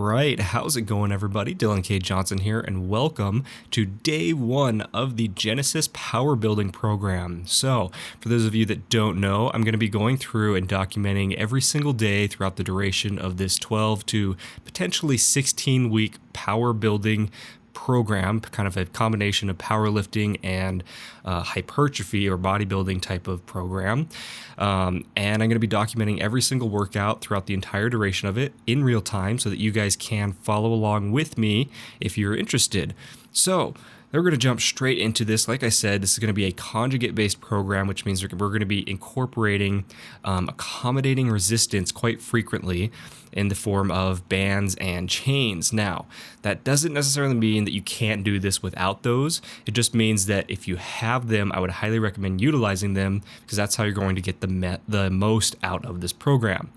right, how's it going, everybody? Dylan K. Johnson here, and welcome to day one of the Genesis Power Building program. So, for those of you that don't know, I'm going to be going through and documenting every single day throughout the duration of this 12 to potentially 16-week power building program, kind of a combination of powerlifting and hypertrophy or bodybuilding type of program. And I'm going to be documenting every single workout throughout the entire duration of it in real time so that you guys can follow along with me if you're interested. So we're going to jump straight into this. Like I said, this is going to be a conjugate-based program, which means we're going to be incorporating accommodating resistance quite frequently in the form of bands and chains. Now, that doesn't necessarily mean that you can't do this without those. It just means that if you have them, I would highly recommend utilizing them because that's how you're going to get the most out of this program.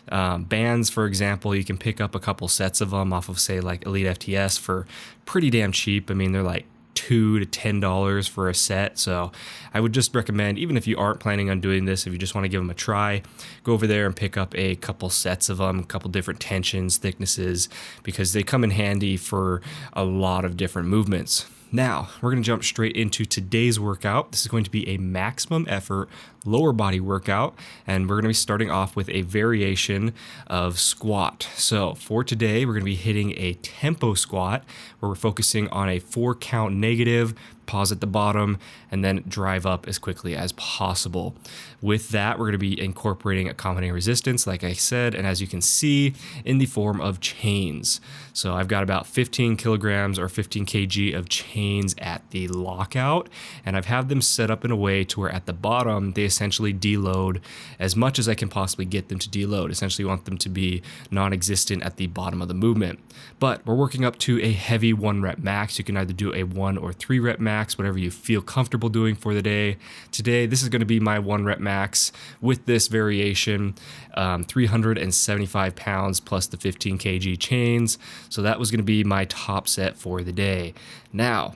Bands, for example, you can pick up a couple sets of them off of, say, like Elite FTS for pretty damn cheap. I mean, they're like $2 to $10 for a set. So I would just recommend, even if you aren't planning on doing this, if you just want to give them a try, go over there and pick up a couple sets of them, a couple different tensions, thicknesses, because they come in handy for a lot of different movements. Now, we're going to jump straight into today's workout. This is going to be a maximum effort lower body workout, and we're going to be starting off with a variation of squat. So for today, we're going to be hitting a tempo squat where we're focusing on a 4-count negative, pause at the bottom, and then drive up as quickly as possible. With that, we're going to be incorporating accommodating resistance, like I said, and as you can see, in the form of chains. So I've got about 15 kilograms or 15 kg of chains at the lockout, and I've had them set up in a way to where at the bottom, they essentially deload as much as I can possibly get them to deload. Essentially want them to be non-existent at the bottom of the movement. But we're working up to a heavy 1 rep max. You can either do a 1 or 3 rep max, whatever you feel comfortable doing for the day. Today, this is going to be my 1 rep max with this variation, 375 pounds plus the 15 kg chains. So that was going to be my top set for the day. Now,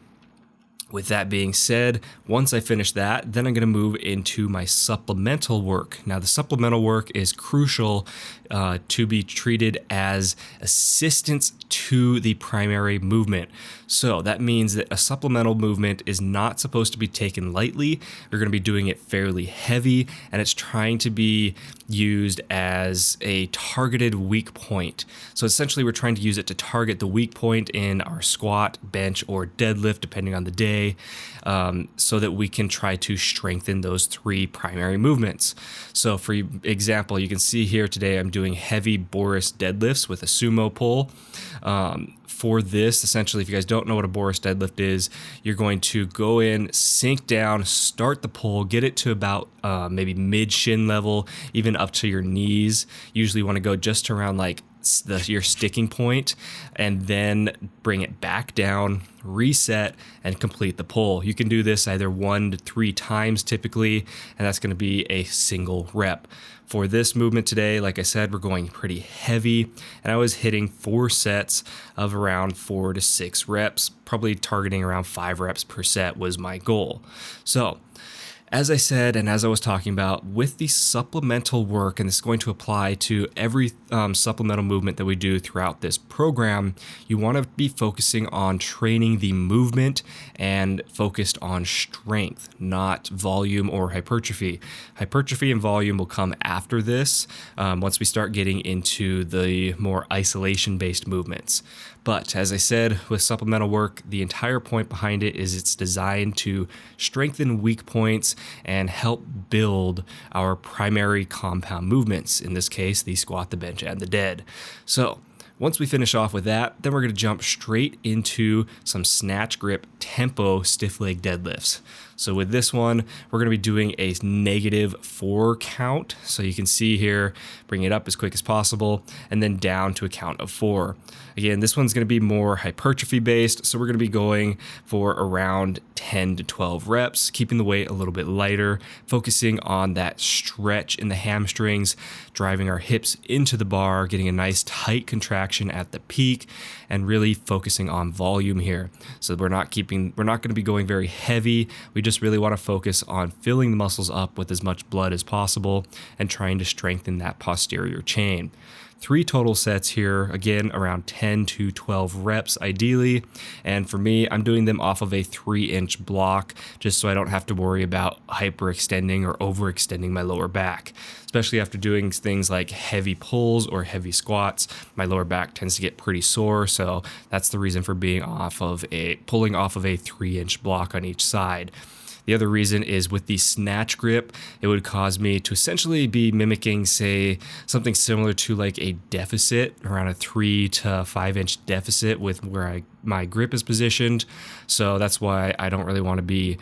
with that being said, once I finish that, then I'm going to move into my supplemental work. Now, the supplemental work is crucial to be treated as assistance to the primary movement. So that means that a supplemental movement is not supposed to be taken lightly. You're going to be doing it fairly heavy, and it's trying to be used as a targeted weak point. So essentially, we're trying to use it to target the weak point in our squat, bench, or deadlift, depending on the day, so that we can try to strengthen those 3 primary movements. So for example, you can see here today I'm doing heavy Boris deadlifts with a sumo pull. For this, essentially, if you guys don't know what a Boris deadlift is, you're going to go in, sink down, start the pull, get it to about maybe mid shin level, even up to your knees. Usually you want to go just around like your sticking point, and then bring it back down, reset, and complete the pull. You can do this either 1 to 3 times typically, and that's going to be a single rep. For this movement today, like I said, we're going pretty heavy, and I was hitting 4 sets of around 4 to 6 reps, probably targeting around 5 reps per set was my goal. So, as I said, and as I was talking about, with the supplemental work, and this is going to apply to every supplemental movement that we do throughout this program, you want to be focusing on training the movement and focused on strength, not volume or hypertrophy. Hypertrophy and volume will come after this once we start getting into the more isolation-based movements. But as I said, with supplemental work, the entire point behind it is it's designed to strengthen weak points and help build our primary compound movements, in this case, the squat, the bench, and the dead. So once we finish off with that, then we're going to jump straight into some snatch grip tempo stiff leg deadlifts. So with this one, we're going to be doing a negative 4 count. So you can see here, bring it up as quick as possible, and then down to a count of 4. Again, this one's going to be more hypertrophy based, so we're going to be going for around 10 to 12 reps, keeping the weight a little bit lighter, focusing on that stretch in the hamstrings, driving our hips into the bar, getting a nice tight contraction at the peak, and really focusing on volume here. So we're not going to be going very heavy. We just really want to focus on filling the muscles up with as much blood as possible and trying to strengthen that posterior chain. 3 total sets here, again around 10 to 12 reps ideally. And for me, I'm doing them off of a 3-inch block just so I don't have to worry about hyperextending or overextending my lower back. Especially after doing things like heavy pulls or heavy squats, my lower back tends to get pretty sore, so that's the reason for pulling off of a 3-inch block on each side. The other reason is with the snatch grip, it would cause me to essentially be mimicking, say, something similar to like a deficit, around a 3 to 5 inch deficit with where my grip is positioned. So that's why I don't really want to be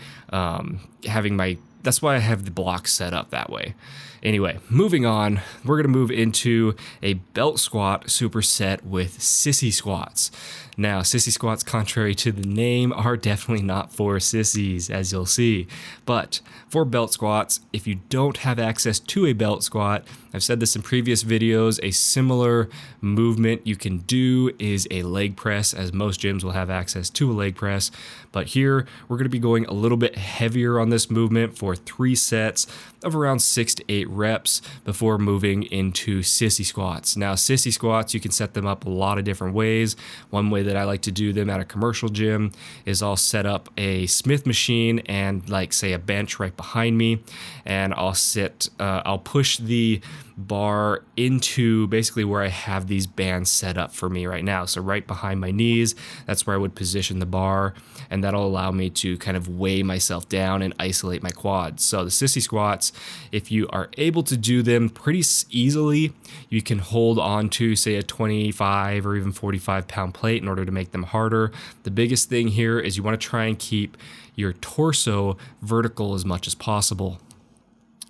that's why I have the block set up that way. Anyway, moving on, we're going to move into a belt squat superset with sissy squats. Now, sissy squats, contrary to the name, are definitely not for sissies, as you'll see. But for belt squats, if you don't have access to a belt squat, I've said this in previous videos, a similar movement you can do is a leg press, as most gyms will have access to a leg press. But here, we're going to be going a little bit heavier on this movement for 3 sets of around 6 to 8 reps before moving into sissy squats. Now, sissy squats, you can set them up a lot of different ways. One way that I like to do them at a commercial gym is I'll set up a Smith machine and like say a bench right behind me, and I'll push the bar into basically where I have these bands set up for me right now. So right behind my knees, that's where I would position the bar, and that'll allow me to kind of weigh myself down and isolate my quads. So the sissy squats, if you are able to do them pretty easily, you can hold on to say a 25 or even 45 pound plate in order to make them harder. The biggest thing here is you want to try and keep your torso vertical as much as possible.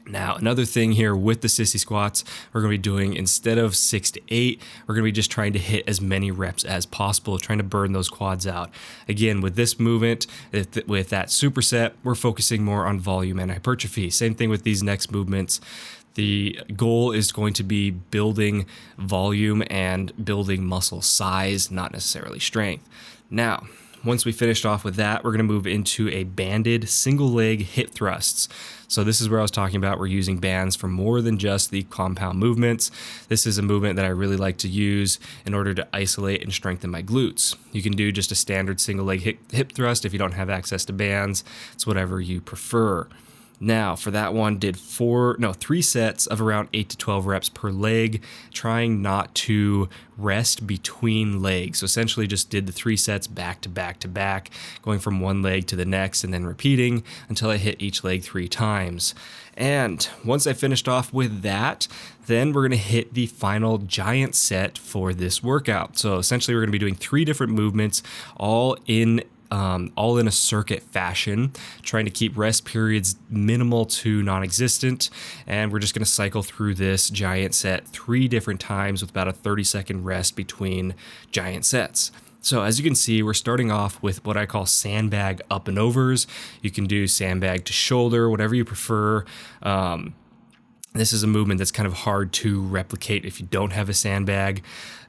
Now, another thing here with the sissy squats, we're going to be doing, instead of 6 to 8, we're going to be just trying to hit as many reps as possible, trying to burn those quads out. Again, with this movement, with that superset, we're focusing more on volume and hypertrophy. Same thing with these next movements. The goal is going to be building volume and building muscle size, not necessarily strength. Now, once we finished off with that, we're going to move into a banded single leg hip thrusts. So this is where I was talking about we're using bands for more than just the compound movements. This is a movement that I really like to use in order to isolate and strengthen my glutes. You can do just a standard single leg hip thrust if you don't have access to bands. It's whatever you prefer. Now, for that one, did 3 sets of around 8 to 12 reps per leg, trying not to rest between legs. So essentially just did the 3 sets back to back to back, going from one leg to the next and then repeating until I hit each leg 3 times. And once I finished off with that, then we're going to hit the final giant set for this workout. So essentially we're going to be doing 3 different movements, all in a circuit fashion, trying to keep rest periods minimal to non-existent. And we're just going to cycle through this giant set 3 different times with about a 30-second rest between giant sets. So as you can see, we're starting off with what I call sandbag up and overs. You can do sandbag to shoulder, whatever you prefer. This is a movement that's kind of hard to replicate if you don't have a sandbag,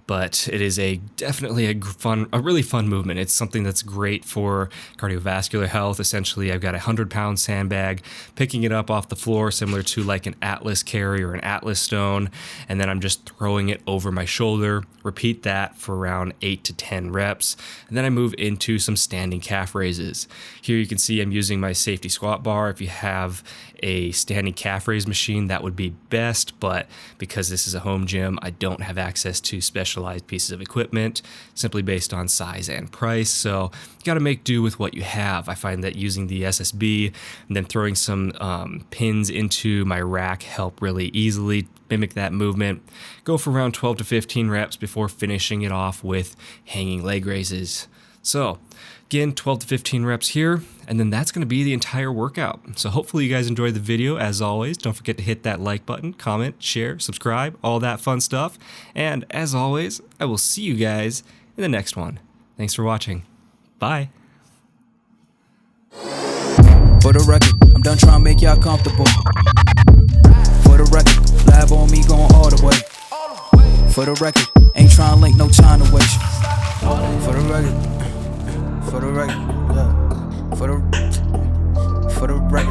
but it is definitely a really fun movement. It's something that's great for cardiovascular health. Essentially, I've got a 100-pound sandbag, picking it up off the floor, similar to like an Atlas carry or an Atlas stone, and then I'm just throwing it over my shoulder. Repeat that for around 8 to 10 reps, and then I move into some standing calf raises. Here you can see I'm using my safety squat bar. If you have a standing calf raise machine, that would be best, but because this is a home gym, I don't have access to specialized pieces of equipment simply based on size and price. So you got to make do with what you have. I find that using the SSB and then throwing some pins into my rack help really easily mimic that movement. Go for around 12 to 15 reps before finishing it off with hanging leg raises. So again, 12 to 15 reps here, and then that's going to be the entire workout. So hopefully you guys enjoyed the video. As always, don't forget to hit that like button, comment, share, subscribe, all that fun stuff. And as always, I will see you guys in the next one. Thanks for watching. Bye. For the record, I'm done trying to make y'all comfortable. For the record, lab on me going all the way. For the record, ain't trying to link no time to waste. For the record, yeah. For the record.